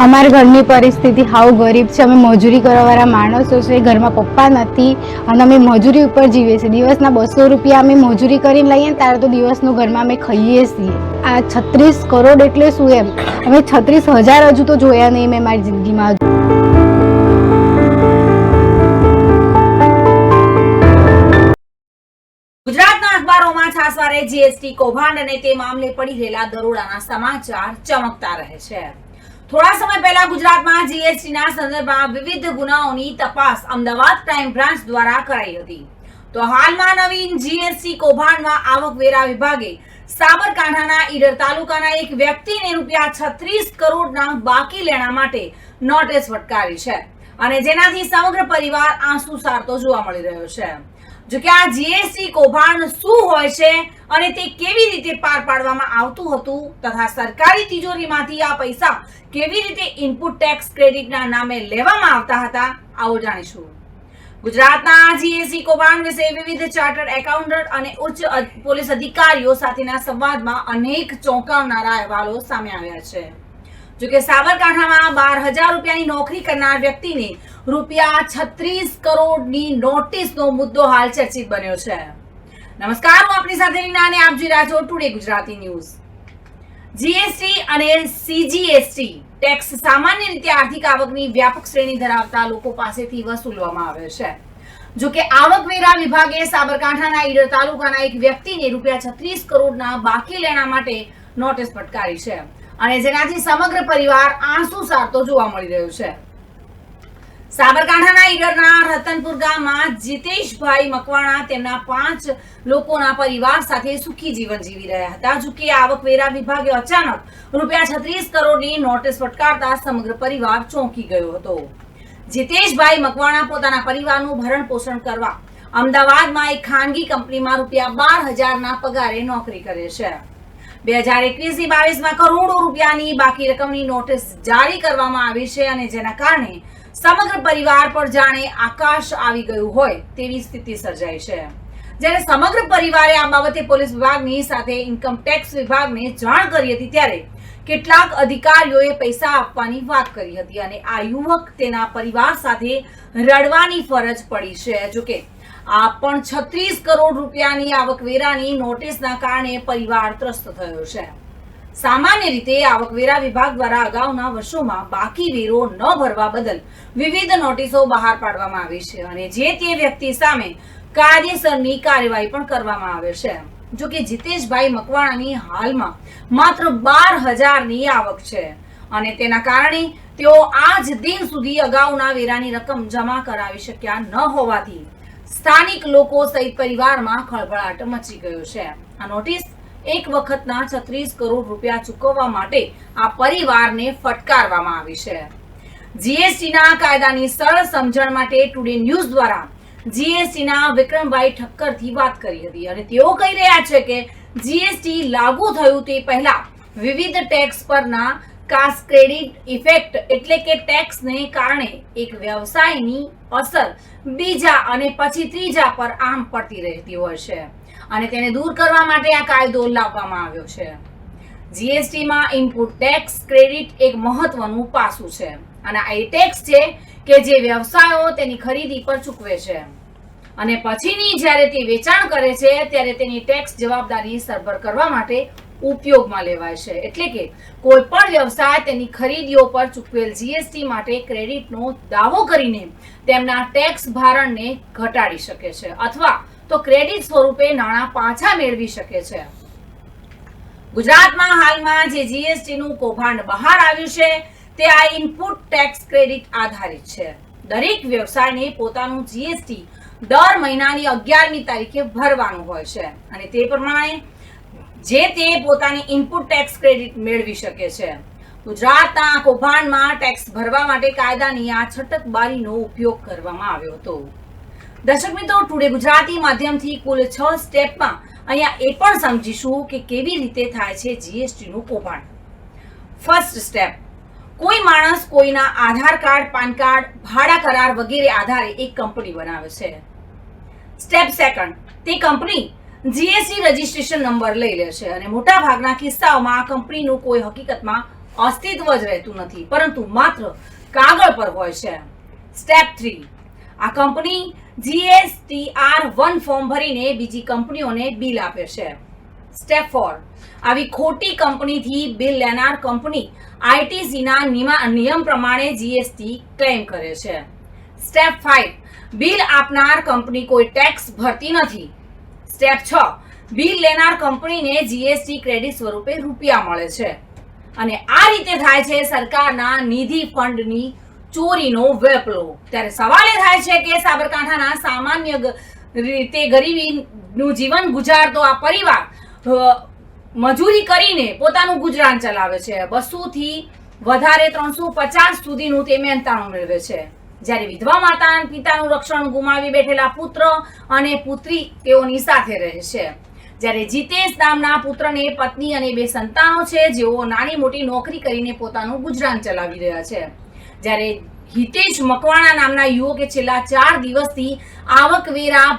અમારા ઘરની પરિસ્થિતિ હાવ ગરીબ છે. અમે મજૂરી કરવાવાળા માણસો છે. ઘરમાં પપ્પા નથી અને અમે મજૂરી ઉપર જીવીએ છીએ. દિવસના 200 રૂપિયા અમે મજૂરી કરીને લઈએ ને ત્યારે તો દિવસનું ઘરમાં અમે ખાઈએ છીએ. આ 36 કરોડ એટલે શું એમ? અમે 36,000 હજુ તો જોયા નહીં મેં મારી જિંદગીમાં. ગુજરાતના અખબારોમાં છાસવારે જીએસટી કૌભાંડ અને તે મામલે પડી રહેલા દરોડાના સમાચાર ચમકતા રહે છે. થોડા સમય પહેલા ગુજરાતમાં જીએસટીના સંદર્ભમાં વિવિધ ગુનાઓની તપાસ અમદાવાદ ક્રાઇમ બ્રાન્ચ દ્વારા કરાઈ હતી. તો હાલમાં નવીન જીએસટી કૌભાંડમાં આવકવેરા વિભાગે સાબરકાંઠાના ઈડર તાલુકાના એક વ્યક્તિને ₹36 કરોડના બાકી લેણા માટે નોટિસ ફટકારી છે અને જેનાથી સમગ્ર પરિવાર આંસુ સારતો જોવા મળી રહ્યો છે. જો કે આ જીએસટી કૌભાંડ શું હોય છે અને તે કેવી રીતે પાર પાડવામાં આવતું હતું તથા સરકારી તિજોરીમાંથી આ પૈસા કેવી રીતે ઇનપુટ ટેક્સ ક્રેડિટના નામે લેવામાં આવતા હતા, આવો જાણીશું. ગુજરાતના જીએસટી કૌભાંડ વિશે વિવિધ ચાર્ટર્ડ એકાઉન્ટન્ટ અને ઉચ્ચ પોલીસ અધિકારીઓ સાથેના સંવાદમાં અનેક ચોંકાવનારા અહેવાલો સામે આવ્યા છે. જો કે સાબરકાંઠામાં 12,000 રૂપિયાની નોકરી કરનાર વ્યક્તિને ₹36 કરોડની નોટિસનો મુદ્દો હાલ ચર્ચિત બન્યો છે. નમસ્કાર, હું આપની સાથે રીના અને આપ જોઈ રહ્યા છો ટુડે ગુજરાતી ન્યૂઝ. જીએસટી અને સીજીએસટી ટેક્સ સામાન્ય રીતે આર્થિક આવકની વ્યાપક શ્રેણી ધરાવતા લોકો પાસેથી વસૂલવામાં આવે છે. જો કે આવકવેરા વિભાગે સાબરકાંઠાના ઈડર તાલુકાના એક વ્યક્તિને ₹36 કરોડના બાકી લેણા માટે નોટિસ ફટકારી છે અને જેનાથી સમગ્ર પરિવાર આંસુ સારતો જોવા મળી રહ્યો છે. સાબરકાંઠાના ઈડરના રતનપુર ગામમાં જીતેશભાઈ મકવાણા તેમના 5 લોકોના પરિવાર સાથે સુખી જીવન જીવી રહ્યા હતા. જો કે આવકવેરા વિભાગે અચાનક ₹36 કરોડની નોટિસ ફટકારતા સમગ્ર પરિવાર ચોંકી ગયો હતો. જીતેશભાઈ મકવાણા પોતાના પરિવારનું ભરણ પોષણ કરવા અમદાવાદમાં એક ખાનગી કંપનીમાં ₹12,000ના પગારે નોકરી કરે છે. 2021-22માં કરોડો રૂપિયાની બાકી રકમની નોટિસ જારી કરવામાં આવી છે અને જેના કારણે સમગ્ર પરિવાર પર જાણે આકાશ આવી ગયું હોય તેવી સ્થિતિ સર્જાઈ છે. જ્યારે સમગ્ર પરિવારે આ બાબતે પોલીસ વિભાગની સાથે ઇન્કમ ટેક્સ વિભાગને જાણ કરી હતી ત્યારે કેટલાક અધિકારીઓએ પૈસા આપવાની વાત કરી હતી અને આ યુવક તેના પરિવાર સાથે રડવાની ફરજ પડી છે. જોકે આ પણ 36 કરોડ રૂપિયાની આવકવેરાની નોટિસના કારણે પરિવાર ત્રસ્ત થયો છે. સામાન્ય રીતે આવકવેરા વિભાગ દ્વારા અગાઉના વર્ષોમાં બાકી વેરો ન ભરવા બદલ વિવિધ નોટિસો બહાર પાડવામાં આવી છે અને જે તે વ્યક્તિ સામે કાયદેસરની કાર્યવાહી પણ કરવામાં આવે છે. જો કે જીતેશભાઈ મકવાણાની હાલમાં માત્ર 12,000ની આવક છે અને તેના કારણે તેઓ આજ દિન સુધી અગાઉના વેરાની રકમ જમા કરાવી શક્યા ન હોવાથી સ્થાનિક લોકો સહિત પરિવારમાં ખળભળાટ મચી ગયો છે. આ નોટિસ એક વખતના 36 કરોડ રૂપિયા ચૂકવવા માટે આ પરિવારને ફટકારવામાં આવી છે. જીએસટીના કાયદાની સરળ સમજણ માટે ટુડે ન્યૂઝ દ્વારા જીએસટીના વિક્રમભાઈ ઠક્કરથી વાત કરી હતી અને તેઓ કહી રહ્યા છે કે જીએસટી લાગુ થયું તે પહેલા વિવિધ ટેક્સ પરના કાસ્કેડિંગ ઇફેક્ટ એટલે કે ટેક્સને કારણે એક વ્યવસાયની અસર બીજા અને પછી ત્રીજા પર આમ પડતી રહેતી હોય છે અને તેને દૂર કરવા માટે આ કાયદો લાવવામાં આવ્યો છે. જીએસટીમાં ઇનપુટ ટેક્સ ક્રેડિટ એક મહત્વનું પાસું છે અને આ એ ટેક્સ છે કે જે વ્યવસાયો તેની ખરીદી પર ચૂકવે છે અને પછીની જ્યારે તે વેચાણ કરે છે ત્યારે તેની ટેક્સ જવાબદારી સરભર કરવા માટે ઉપયોગમાં લેવાય છે. એટલે કે કોઈ પણ વ્યવસાય તેની ખરીદીઓ પર ચૂકવેલ જીએસટી માટે ક્રેડિટનો દાવો કરીને તેમના ટેક્સ ભારણને ઘટાડી શકે છે અથવા તો ક્રેડિટ સ્વરૂપે નાણાં પાછા મેળવી શકે છે. ગુજરાતમાં હાલમાં જે જીએસટીનું કૌભાંડ બહાર આવ્યું છે તે આ ઇનપુટ ટેક્સ ક્રેડિટ આધારિત છે. દરેક વ્યવસાયને પોતાનું જીએસટી દર મહિનાની 11મી તારીખે ભરવાનું હોય છે અને તે પ્રમાણે જે તે પોતાની ઇનપુટ ટેક્સ ક્રેડિટ મેળવી શકે છે. ગુજરાતના કૌભાંડમાં ટેક્સ ભરવા માટે કાયદાની આ છટકબારીનો ઉપયોગ કરવામાં આવ્યો હતો. દર્શક મિત્રો, ટુડે ગુજરાતી માધ્યમથી કુલ 6 સ્ટેપમાં અહીંયા એ પણ સમજીશું કે કેવી રીતે થાય છે જીએસટીનું કૌભાંડ. ફર્સ્ટ સ્ટેપ, કોઈ માણસ કોઈના આધાર કાર્ડ, પાન કાર્ડ, ભાડા કરાર વગેરે આધારે એક કંપની બનાવે છે. સ્ટેપ સેકન્ડ, તે કંપની જીએસટી રજીસ્ટ્રેશન નંબર લઈ લે છે અને મોટા ભાગના કિસ્સાઓમાં આ કંપનીનું કોઈ હકીકતમાં અસ્તિત્વ જ રહેતું નથી, પરંતુ માત્ર કાગળ પર હોય છે. સ્ટેપ 3, આ કંપની GSTR1 ફોર્મ ભરીને બીજી કંપનીઓને બિલ આપે છે. સ્ટેપ 4, આવી ખોટી કંપનીથી બિલ લેનાર કંપની ITC ના નિયમ પ્રમાણે જીએસટી ક્લેમ કરે છે. સ્ટેપ 5, બિલ આપનાર કંપની કોઈ ટેક્સ ભરતી નથી. સ્ટેપ 6, બિલ લેનાર કંપનીને જીએસટી ક્રેડિટ સ્વરૂપે રૂપિયા મળે છે. અને આ રીતે થાય છે સરકારના નિધિ ફંડની ચોરીનો વેપલો. ત્યારે સવાલ એ થાય છે કે સાબરકાંઠાના સામાન્ય રીતે ગરીબીનું જીવન ગુજારતો આ પરિવાર મજૂરી કરીને પોતાનું ગુજરાન ચલાવે છે. 200 થી વધારે 350 સુધીનું તે મહેનતાણું મેળવે છે. જ્યારે વિધવા માતા પિતાનું રક્ષણ ગુમાવી બેઠેલા પુત્ર અને પુત્રી તેઓની સાથે રહે છે. જ્યારે જીતેશ નામના પુત્રને પત્ની અને 2 સંતાનો છે, જેઓ નાની મોટી નોકરી કરીને પોતાનું ગુજરાન ચલાવી રહ્યા છે. જ્યારે હિતેશ મકવાણા નામના યુવકે છેલ્લા 4 દિવસથી આવકવેરા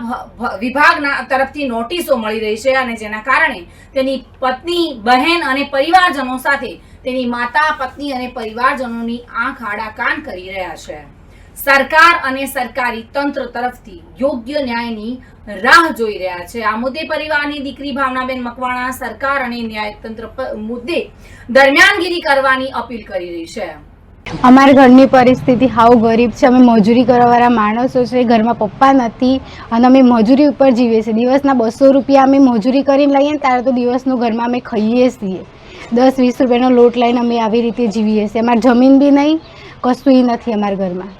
વિભાગના તરફથી નોટિસો મળી રહી છે, અને જેના કારણે તેની પત્ની, બહેન અને પરિવારજનો સાથે તેની માતા, પત્ની અને પરિવારજનોની આંખ આડા કાન કરી રહ્યા છે. સરકાર અને સરકારી તંત્ર તરફથી યોગ્ય ન્યાયની રાહ જોઈ રહ્યા છે. આ મુદ્દે પરિવારની દીકરી ભાવનાબેન મકવાણા સરકાર અને ન્યાયતંત્ર મુદ્દે દરમિયાનગીરી કરવાની અપીલ કરી રહી છે. અમારા ઘરની પરિસ્થિતિ હાવ ગરીબ છે. અમે મજૂરી કરવાવાળા માણસો છે. ઘરમાં પપ્પા નથી અને અમે મજૂરી ઉપર જીવીએ છીએ. દિવસના 200 રૂપિયા અમે મજૂરી કરીને લઈએ ને ત્યારે તો દિવસનું ઘરમાં અમે ખાઈએ છીએ. 10-20 રૂપિયાનો લોટ લઈને અમે આવી રીતે જીવીએ છીએ. અમારી જમીન બી નહીં, કશું નથી અમારા ઘરમાં.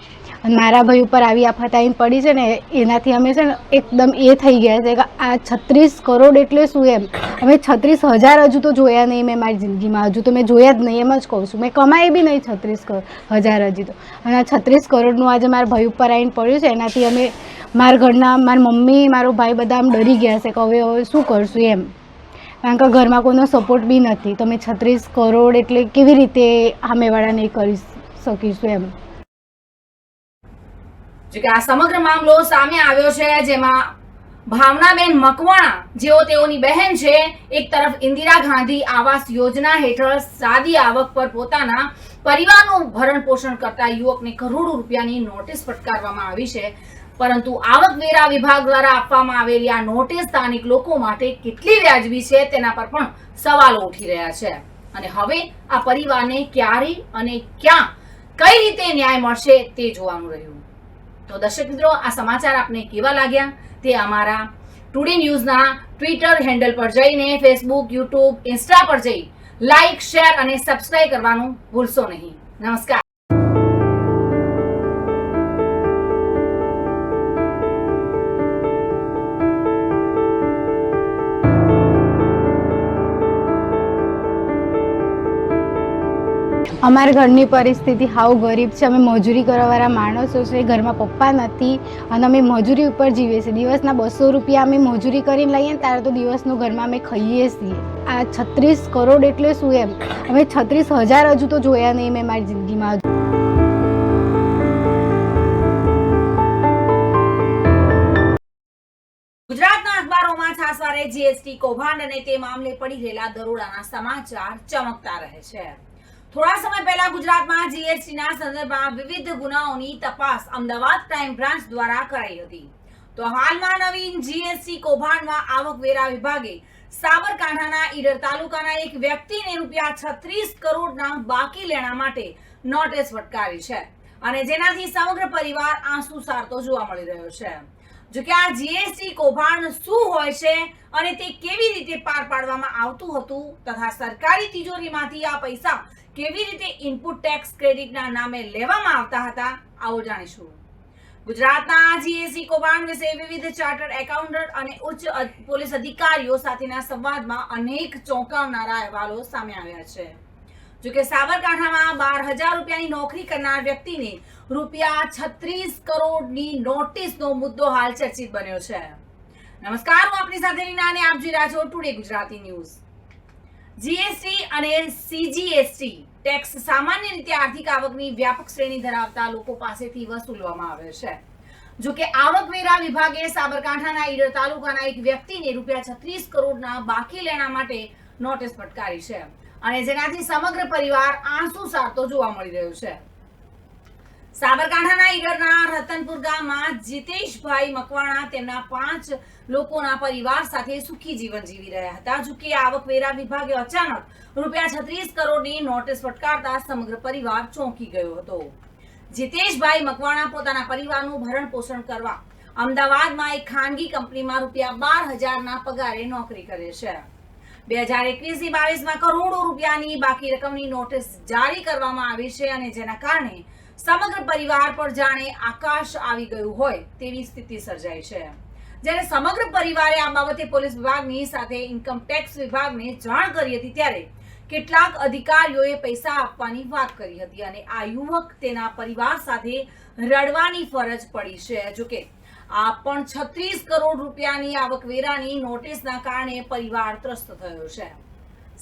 અને મારા ભાઈ ઉપર આવી આફત આવીને પડી છે ને, એનાથી અમે છે ને એકદમ એ થઈ ગયા છે કે આ 36 કરોડ એટલે શું એમ. અમે 36,000 હજુ તો જોયા નહીં મેં મારી જિંદગીમાં. હજુ તો મેં જોયા જ નહીં, એમ જ કહું છું. મેં કમાઈ બી નહીં 36,000 હજી તો. અને આ 36 કરોડનું આજે મારા ભાઈ ઉપર આવીને પડ્યું છે. એનાથી અમે મારા ઘરના, મારી મમ્મી, મારો ભાઈ બધા આમ ડરી ગયા છે કે હવે શું કરશું એમ. કારણ કે ઘરમાં કોઈનો સપોર્ટ બી નથી. તો અમે 36 કરોડ એટલે કેવી રીતે સામેવાળાને કરી શકીશું એમ. જોકે આ સમગ્ર મામલો સામે આવ્યો છે, જેમાં ભાવનાબેન મકવાણા, જેઓ તેઓની બહેન છે, એક તરફ ઇન્દિરા ગાંધી આવાસ યોજના હેઠળ સાદી આવક પર પોતાના પરિવારનું ભરણ પોષણ કરતા યુવકને કરોડો રૂપિયાની નોટિસ ફટકારવામાં આવી છે. પરંતુ આવકવેરા વિભાગ દ્વારા આપવામાં આવેલી આ નોટિસ સ્થાનિક લોકો માટે કેટલી વ્યાજબી છે તેના પર પણ સવાલો ઉઠી રહ્યા છે. અને હવે આ પરિવારને ક્યારે અને ક્યાં કઈ રીતે ન્યાય મળશે તે જોવાનું રહ્યું. તો દર્શક મિત્રો, આ સમાચાર આપને કેવા લાગ્યા તે અમારા ટુડે ન્યૂઝના ટ્વિટર હેન્ડલ પર જઈને, ફેસબુક, યુટ્યુબ, ઇન્સ્ટા પર જઈ લાઇક, શેર અને સબસ્ક્રાઇબ કરવાનું ભૂલશો નહીં. નમસ્કાર. અમારા ઘરની પરિસ્થિતિ હાવ ગરીબ છે. અમે મજૂરી કરવાવાળા માણસો છે. ઘરમાં પપ્પા નથી અને અમે મજૂરી ઉપર જીવીએ છીએ. દિવસના 200 રૂપિયા અમે મજૂરી કરીને લઈએ ને ત્યારે તો દિવસનું ઘરમાં અમે ખાઈએ છીએ. આ 36 કરોડ એટલે શું એમ. અમે 36,000 હજુ તો જોયા નહીં મેં મારી જિંદગીમાં. ગુજરાતના અખબારોમાં છાસવારે જીએસટી કૌભાંડ અને તે મામલે પડી રહેલા દરોડાના સમાચાર ચમકતા રહે છે. થોડા સમય પહેલા ગુજરાતમાં જીએસટીના સંદર્ભમાં વિવિધ ગુનાઓની તપાસ અમદાવાદ ક્રાઇમ બ્રાન્ચ દ્વારા કરાઈ હતી. તો હાલમાં નવીન જીએસટી કૌભાંડમાં આવકવેરા વિભાગે સાબરકાંઠાના ઈડર તાલુકાના એક વ્યક્તિને ₹36 કરોડના બાકી લેણા માટે નોટિસ ફટકારી છે, અને જેનાથી સમગ્ર પરિવાર આંસુ સારતો જોવા મળી રહ્યો છે. જો કે આ જીએસટી કૌભાંડ શું હોય છે અને તે કેવી રીતે પાર પાડવામાં આવતું હતું, તથા સરકારી તિજોરીમાંથી આ પૈસા કેવી રીતે ઇનપુટ ટેક્સ ક્રેડિટના નામે લેવામાં આવતા હતા, આવો જાણીશું. ગુજરાતના જીએસટી કૌભાંડ વિશે વિવિધ ચાર્ટર્ડ એકાઉન્ટન્ટ અને ઉચ્ચ પોલીસ અધિકારીઓ સાથેના સંવાદમાં અનેક ચોંકાવનારા અહેવાલો સામે આવ્યા છે. જો કે સાબરકાંઠામાં 12,000 રૂપિયાની નોકરી કરનાર વ્યક્તિને ₹36 કરોડની નોટિસનો મુદ્દો હાલ ચર્ચિત બન્યો છે. નમસ્કાર, હું આપની સાથે રીના અને આપ જોઈ રહ્યા છો ટુડે ગુજરાતી ન્યૂઝ. જીએસટી અને સીજીએસટી ટેક્સ સામાન્ય રીતે આર્થિક આવકની વ્યાપક શ્રેણી ધરાવતા લોકો પાસેથી વસૂલવામાં આવે છે. જો કે આવકવેરા વિભાગે સાબરકાંઠાના ઈડર તાલુકાના એક વ્યક્તિને ₹36 કરોડના બાકી લેણા માટે નોટિસ ફટકારી છે, અને જેનાથી સમગ્ર પરિવાર આંસુ સારતો જોવા મળી રહ્યો છે. સાબરકાંઠાના ઈડરના રતનપુર ગામમાં જીતેશભાઈ મકવાણા તેમના 5 લોકોના પરિવાર સાથે સુખી જીવન જીવી રહ્યા હતા. જોકે આવકવેરા વિભાગે અચાનક ₹36 કરોડની નોટિસ ફટકારતા સમગ્ર પરિવાર ચોંકી ગયો હતો. જીતેશભાઈ મકવાણા પોતાના પરિવારનું ભરણ પોષણ કરવા અમદાવાદમાં એક ખાનગી કંપનીમાં ₹12,000ના પગારે નોકરી કરે છે. 2021-22માં કરોડો રૂપિયાની બાકી રકમની નોટિસ જારી કરવામાં આવી છે અને જેના કારણે સમગ્ર પરિવાર પર જાણે આકાશ આવી ગયું હોય તેવી સ્થિતિ સર્જાઈ છે. જ્યારે સમગ્ર પરિવારે આ બાબતે પોલીસ વિભાગની સાથે ઇન્કમ ટેક્સ વિભાગને જાણ કરી હતી ત્યારે કેટલાક અધિકારીઓએ પૈસા આપવાની વાત કરી હતી અને આ યુવક તેના પરિવાર સાથે રડવાની ફરજ પડી છે. જોકે આ પણ 36 કરોડ રૂપિયાની આવકવેરાની નોટિસના કારણે પરિવાર ત્રસ્ત થયો છે.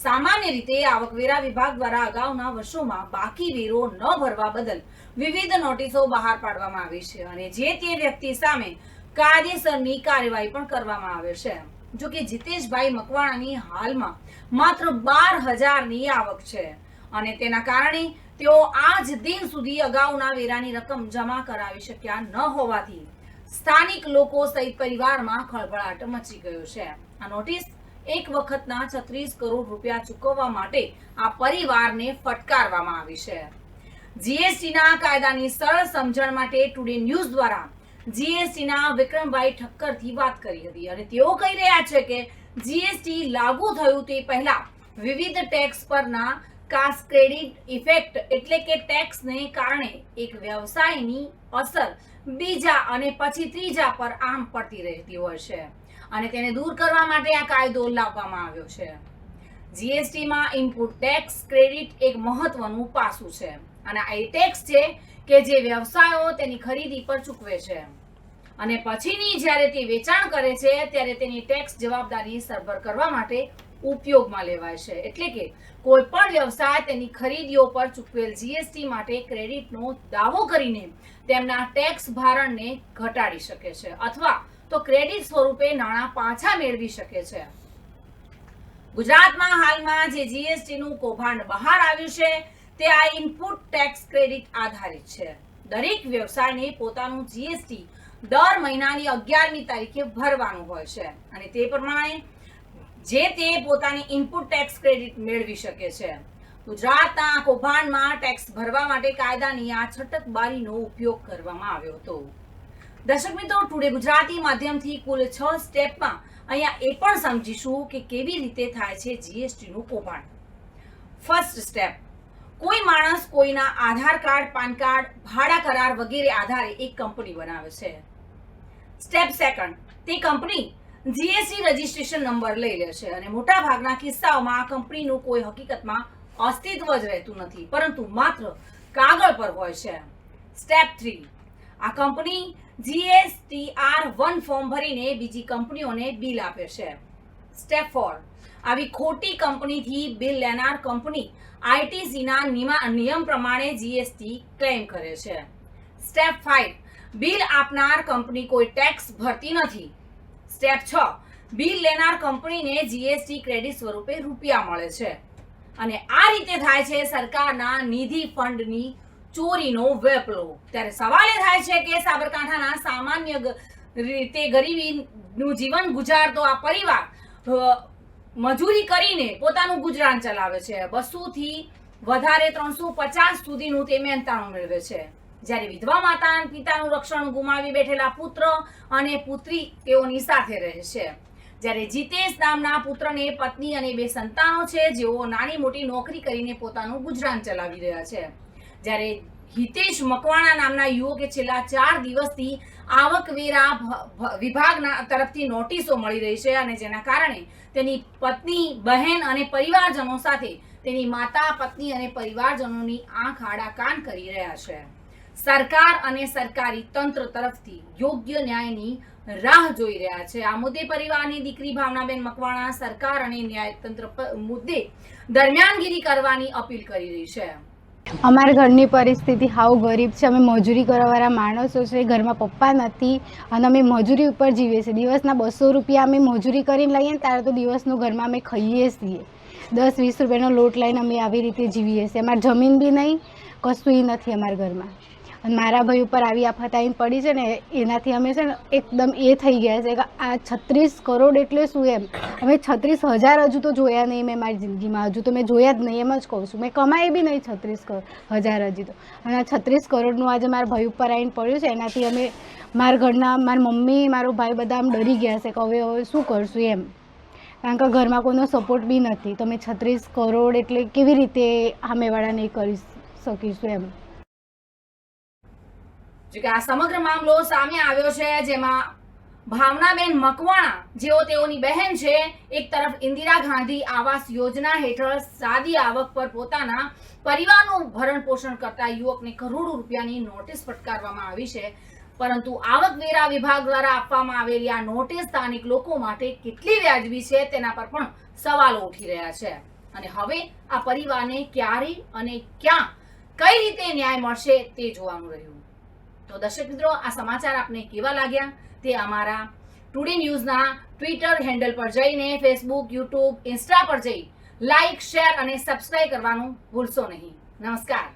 સામાન્ય રીતે આવકવેરા વિભાગ દ્વારા અગાઉના વર્ષોમાં બાકી વેરો ન ભરવા બદલ વિવિધ નોટિસો બહાર પાડવામાં આવી છે અને જે તે વ્યક્તિ સામે કાયદેસરની કાર્યવાહી પણ કરવામાં આવે છે. જોકે જીતેશભાઈ મકવાણાની હાલમાં માત્ર 12,000ની આવક છે અને તેના કારણે તેઓ આજ દિન સુધી અગાઉના વેરાની રકમ જમા કરાવી શક્યા ન હોવાથી સ્થાનિક લોકો સહિત પરિવારમાં ખળભળાટ મચી ગયો છે. આ નોટિસ એક વખતના 36 કરોડ રૂપિયા ચૂકવવા માટે આ પરિવારને ફટકારવામાં આવી છે. જીએસટીના કાયદાની સરળ સમજણ માટે ટુડે ન્યૂઝ દ્વારા જીએસટીના વિક્રમભાઈ ઠક્કરથી વાત કરી હતી અને તેઓ કહી રહ્યા છે કે જીએસટી લાગુ થયું તે પહેલા વિવિધ ટેક્સ પરના કાસ્કેડિંગ ઇફેક્ટ એટલે કે ટેક્સને કારણે એક વ્યવસાયની અસર બીજા અને પછી ત્રીજા પર આમ પડતી રહેતી હોય છે અને તેને દૂર કરવા માટે આ કાયદો લાવવામાં આવ્યો છે. જીએસટીમાં ઇનપુટ ટેક્સ ક્રેડિટ એક મહત્વનું પાસું છે અને આ એ ટેક્સ છે કે જે વ્યવસાયો તેની ખરીદી પર ચૂકવે છે અને પછીની જ્યારે તે વેચાણ કરે છે ત્યારે તેની ટેક્સ જવાબદારી સરભર કરવા માટે ઉપયોગમાં લેવાય છે. એટલે કે કોઈ પણ વ્યવસાય તેની ખરીદીઓ પર ચૂકવેલ જીએસટી માટે ક્રેડિટનો દાવો કરીને તેમના ટેક્સ ભારણને ઘટાડી શકે છે અથવા તો ક્રેડિટ સ્વરૂપે નાણાં પાછા મેળવી શકે છે. ગુજરાતમાં હાલમાં જે જીએસટીનું કૌભાંડ બહાર આવ્યું છે તે આ ઇનપુટ ટેક્સ ક્રેડિટ આધારિત છે. દરેક વ્યવસાયને પોતાનું જીએસટી દર મહિનાની 11મી તારીખે ભરવાનું હોય છે અને તે પ્રમાણે જે તે પોતાની ઇનપુટ ટેક્સ ક્રેડિટ મેળવી શકે છે. ગુજરાતના કૌભાંડમાં ટેક્સ ભરવા માટે કાયદાની આ છટકબારીનો ઉપયોગ કરવામાં આવ્યો હતો. દર્શક મિત્રો, ટુડે ગુજરાતી માધ્યમથી કુલ 6 સ્ટેપમાં અહીંયા એ પણ સમજીશું કે કેવી રીતે થાય છે જીએસટીનું કૌભાંડ. ફર્સ્ટ સ્ટેપ, કોઈ માણસ કોઈના આધાર કાર્ડ, પાન કાર્ડ, ભાડા કરાર વગેરે આધારે એક કંપની બનાવે છે. સ્ટેપ સેકન્ડ, તે કંપની જીએસટી રજિસ્ટ્રેશન નંબર લઈ લે છે અને મોટા ભાગના કિસ્સાઓમાં આ કંપનીનું કોઈ હકીકતમાં અસ્તિત્વ જ રહેતું નથી પરંતુ માત્ર કાગળ પર હોય છે. સ્ટેપ 3, આ કંપની GSTR-1 ફોર્મ ભરીને બીજી કંપનીઓને બિલ આપે છે. સ્ટેપ 4, આવી ખોટી કંપનીથી બિલ લેનાર કંપની આઈટીસીના નિયમ પ્રમાણે જીએસટી ક્લેમ કરે છે. સ્ટેપ 5, બિલ આપનાર કંપની કોઈ ટેક્સ ભરતી નથી. સ્ટેપ 6, બિલ લેનાર કંપનીને જીએસટી ક્રેડિટ સ્વરૂપે રૂપિયા મળે છે અને આ રીતે થાય છે સરકારના નિધિ ફંડની ચોરીનો વેપલો. ત્યારે સવાલ એ થાય છે કે સાબરકાંઠાના સામાન્ય રીતે ગરીબીનું જીવન ગુજારતો આ પરિવાર મજૂરી કરીને પોતાનું ગુજરાન ચલાવે છે. 200 થી વધારે 350 સુધીનું તે મહેનતાણું મેળવે છે. જ્યારે વિધવા માતા અને પિતાનું રક્ષણ ગુમાવી બેઠેલા પુત્ર અને પુત્રી તેઓની સાથે રહે છે. જ્યારે જીતેશ નામના પુત્રને પત્ની અને 2 સંતાનો છે જેઓ નાની મોટી નોકરી કરીને પોતાનું ગુજરાન ચલાવી રહ્યા છે. જ્યારે હિતેશ મકવાણા નામના યુવકે છેલ્લા 4 દિવસથી આવકવેરા વિભાગના તરફથી નોટિસો મળી રહી છે અને જેના કારણે તેની પત્ની, બહેન અને પરિવારજનો સાથે તેની માતા, પત્ની અને પરિવારજનોની આંખ આડા કાન કરી રહ્યા છે. સરકાર અને સરકારી તંત્ર તરફથી યોગ્ય ન્યાયની રાહ જોઈ રહ્યા છે. આ મુદ્દે પરિવારની દીકરી ભાવનાબેન મકવાણા સરકાર અને ન્યાયતંત્ર મુદ્દે દરમિયાનગીરી કરવાની અપીલ કરી રહી છે. અમારા ઘરની પરિસ્થિતિ હાવ ગરીબ છે. અમે મજૂરી કરવાવાળા માણસો છે. ઘરમાં પપ્પા નથી અને અમે મજૂરી ઉપર જીવીએ છીએ. દિવસના 200 રૂપિયા અમે મજૂરી કરીને લઈએ ને ત્યારે તો દિવસનું ઘરમાં અમે ખાઈએ છીએ. 10-20 રૂપિયાનો લોટ લઈને અમે આવી રીતે જીવીએ છીએ. અમારે જમીન બી નહીં, કશું નથી અમારા ઘરમાં. અને મારા ભાઈ ઉપર આવી આફત આવીને પડી છે ને, એનાથી અમે છે ને એકદમ એ થઈ ગયા છે કે આ 36 કરોડ એટલે શું એમ. અમે 36,000 હજુ તો જોયા નહીં મેં મારી જિંદગીમાં, હજુ તો મેં જોયા જ નહીં, એમ જ કહું છું. મેં કમાઈ બી નહીં 36,000 હજી તો. અને આ 36 કરોડનું આજે મારા ભાઈ ઉપર આવીને પડ્યું છે, એનાથી અમે મારા ઘરના, મારી મમ્મી, મારો ભાઈ બધા આમ ડરી ગયા છે કે હવે શું કરશું એમ. કારણ કે ઘરમાં કોઈનો સપોર્ટ બી નથી. તો અમે 36 કરોડ એટલે કેવી રીતે સામેવાળા નહીં કરી શકીશું એમ. જો કે આ સમગ્ર મામલો સામે આવ્યો છે, જેમાં ભાવનાબેન મકવાણા, જેઓ તેઓની બહેન છે, એક તરફ ઇન્દિરા ગાંધી આવાસ યોજના હેઠળ સાદી આવક પર પોતાના પરિવારનું ભરણ પોષણ કરતા યુવકને કરોડો રૂપિયાની નોટિસ ફટકારવામાં આવી છે, પરંતુ આવકવેરા વિભાગ દ્વારા આપવામાં આવેલી આ નોટિસ સ્થાનિક લોકો માટે કેટલી વ્યાજબી છે તેના પર પણ સવાલો ઉઠી રહ્યા છે. અને હવે આ પરિવારને ક્યારે અને ક્યાં કઈ રીતે ન્યાય મળશે તે જોવાનું રહ્યું. તો દર્શક મિત્રો, આ સમાચાર આપને કેવા લાગ્યા તે અમારા ટુડે ન્યૂઝના ટ્વિટર હેન્ડલ પર જઈને, ફેસબુક, યુટ્યુબ, ઇન્સ્ટા પર જઈ લાઇક, શેર અને સબસ્ક્રાઇબ કરવાનું ભૂલશો નહીં. નમસ્કાર.